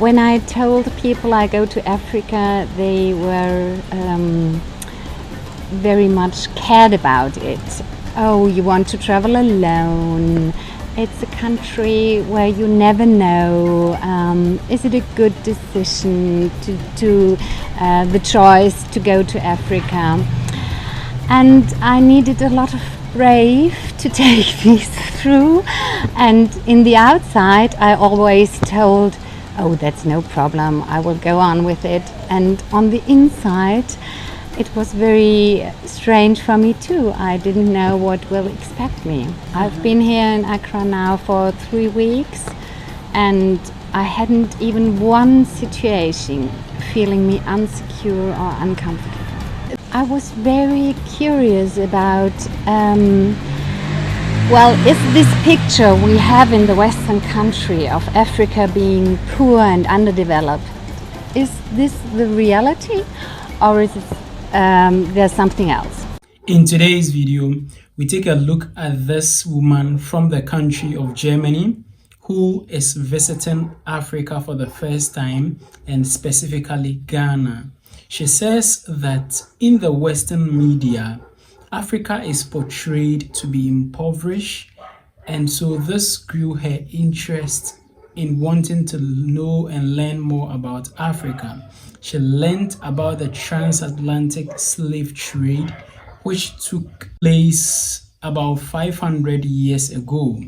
When I told people I go to Africa, they were very much cared about it. Oh, you want to travel alone? It's a country where you never know. Is it a good decision to the choice to go to Africa? And I needed a lot of brave to take this through. And in the outside, I always told, oh, that's no problem, I will go on with it. And on the inside, it was very strange for me too. I didn't know what will expect me. I've been here in Accra now for 3 weeks, and I hadn't even one situation feeling me insecure or uncomfortable. I was very curious about, is this picture we have in the Western country of Africa being poor and underdeveloped, is this the reality, or is it there's something else? In today's video, we take a look at this woman from the country of Germany who is visiting Africa for the first time, and specifically Ghana. She says that in the Western media, Africa is portrayed to be impoverished, and so this grew her interest in wanting to know and learn more about Africa. She learned about the transatlantic slave trade, which took place about 500 years ago.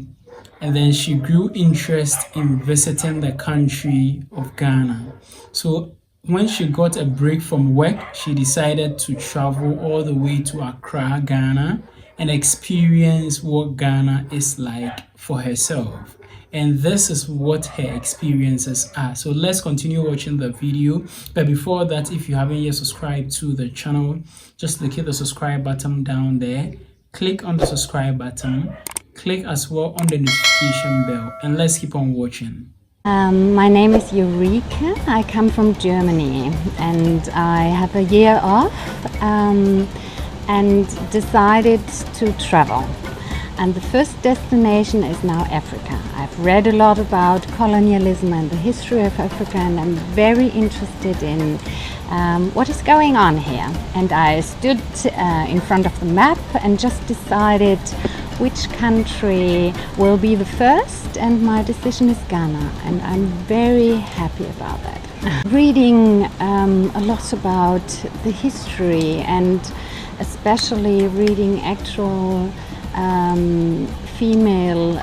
And then she grew interest in visiting the country of Ghana. So when she got a break from work, she decided to travel all the way to Accra, Ghana, and experience what Ghana is like for herself. And this is what her experiences are. So let's continue watching the video. But before that, if you haven't yet subscribed to the channel, just click the subscribe button down there. Click on the subscribe button. Click as well on the notification bell. And let's keep on watching. My name is Eureka. I come from Germany, and I have a year off and decided to travel. And the first destination is now Africa. I've read a lot about colonialism and the history of Africa, and I'm very interested in what is going on here. And I stood in front of the map and just decided which country will be the first, and my decision is Ghana, and I'm very happy about that. Reading a lot about the history, and especially reading actual female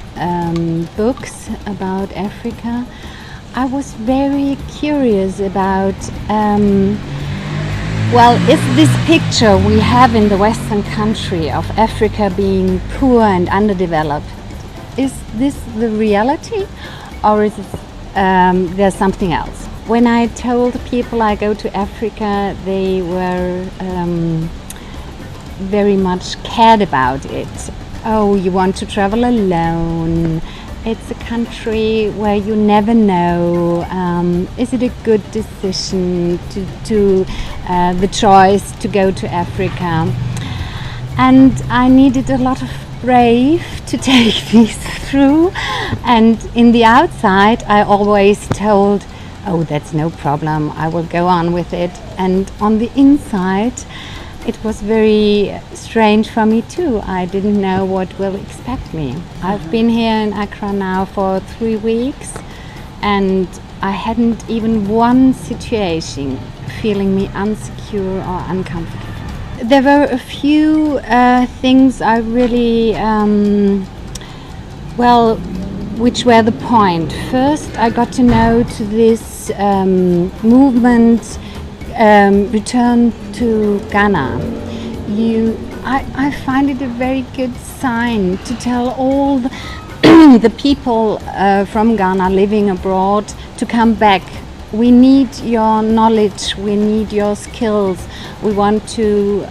books about Africa, I was very curious about is this picture we have in the Western country of Africa being poor and underdeveloped, is this the reality, or is it there's something else? When I told people I go to Africa, they were very much cared about it. Oh, you want to travel alone? It's a country where you never know. Is it a good decision to the choice to go to Africa? And I needed a lot of brave to take this through. And in the outside, I always told, oh, that's no problem, I will go on with it. And on the inside, it was very strange for me too. I didn't know what will expect me. I've been here in Accra now for 3 weeks, and I hadn't even one situation feeling me insecure or uncomfortable. There were a few things I really, which were the point. First, I got to know to this movement, return to Ghana. I find it a very good sign to tell all the people from Ghana living abroad to come back. We need your knowledge, we need your skills. We want to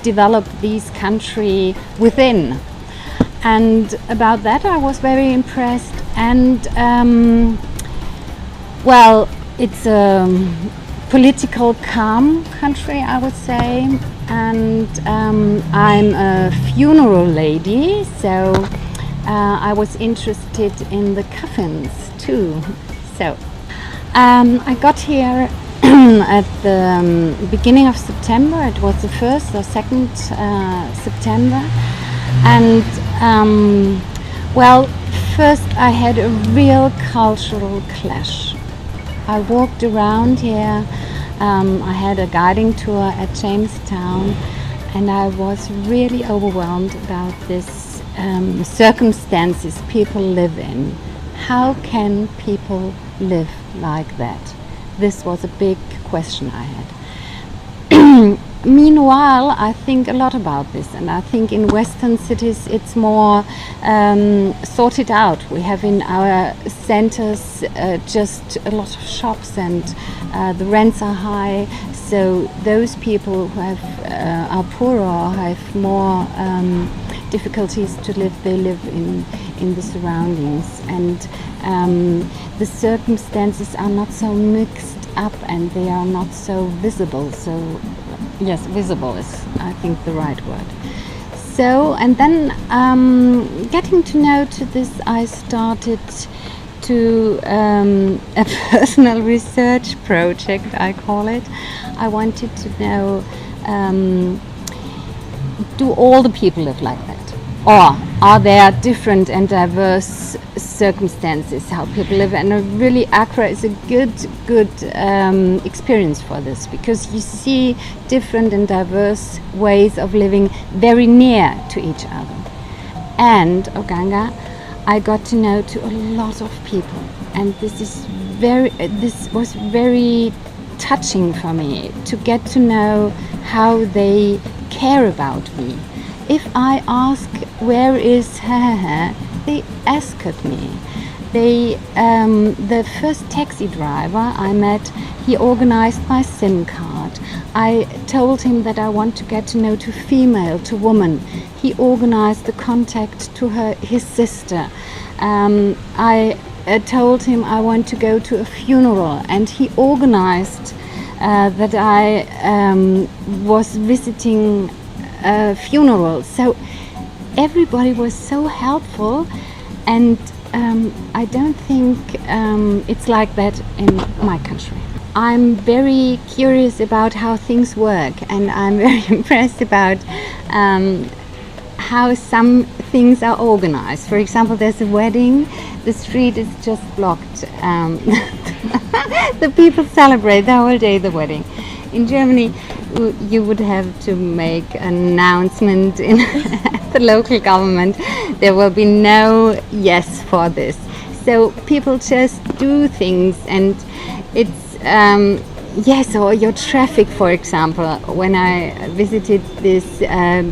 develop this country within. And about that I was very impressed. And it's a political calm country, I would say, and I'm a funeral lady, so I was interested in the coffins too. So I got here at the beginning of September. It was the 1st or 2nd September. And well, first I had a real cultural clash. I walked around here. I had a guiding tour at Jamestown, and I was really overwhelmed about this circumstances people live in. How can people live like that? This was a big question I had. Meanwhile, I think a lot about this, and I think in Western cities it's more sorted out. We have in our centers just a lot of shops, and the rents are high. So those people who are poorer or have more difficulties to live, they live in the surroundings, and the circumstances are not so mixed up, and they are not so visible. So yes, visible is, I think, the right word. So, and then getting to know to this, I started to a personal research project, I call it. I wanted to know, do all the people live like that? Or are there different and diverse circumstances how people live? And really Accra is a good experience for this, because you see different and diverse ways of living very near to each other. And Oganga, I got to know to a lot of people, and this was very touching for me to get to know how they care about me. If I ask where is her, they escort me. The first taxi driver I met, he organized my SIM card. I told him that I want to get to know to female, to woman. He organized the contact to his sister. I told him I want to go to a funeral, and he organized that I was visiting funeral. So everybody was so helpful, and I don't think it's like that in my country. I'm very curious about how things work, and I'm very impressed about how some things are organized. For example, there's a wedding, the street is just blocked. The people celebrate the whole day the wedding. In Germany, you would have to make an announcement in the local government. There will be no yes for this. So people just do things, and it's yes, or your traffic, for example. When I visited this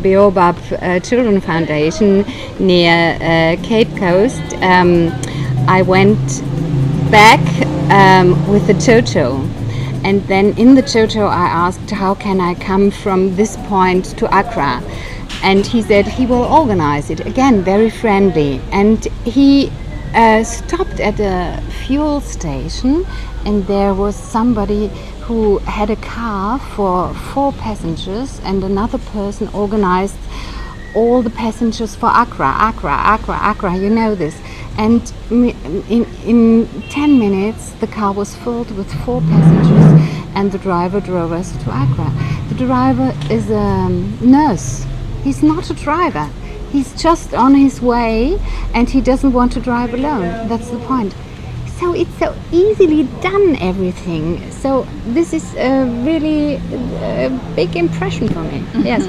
Baobab Children Foundation near Cape Coast, I went back with the Jojo. And then in the Jojo I asked, how can I come from this point to Accra? And he said he will organize it. Again, very friendly. And he stopped at a fuel station, and there was somebody who had a car for 4 passengers, and another person organized all the passengers for Accra, you know this. And in 10 minutes the car was filled with 4 passengers, and the driver drove us to Accra. The driver is a nurse. He's not a driver. He's just on his way, and he doesn't want to drive alone. That's the point. So it's so easily done, everything. So this is a really big impression for me. Yes.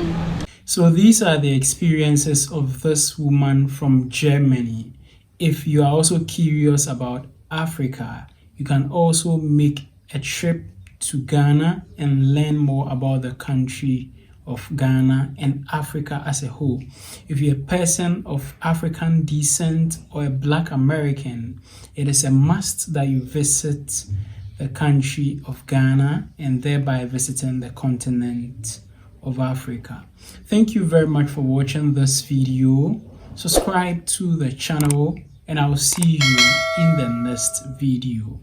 So these are the experiences of this woman from Germany. If you are also curious about Africa, you can also make a trip to Ghana and learn more about the country of Ghana and Africa as a whole. If you're a person of African descent or a Black American, it is a must that you visit the country of Ghana and thereby visiting the continent of Africa. Thank you very much for watching this video. Subscribe to the channel, and I will see you in the next video.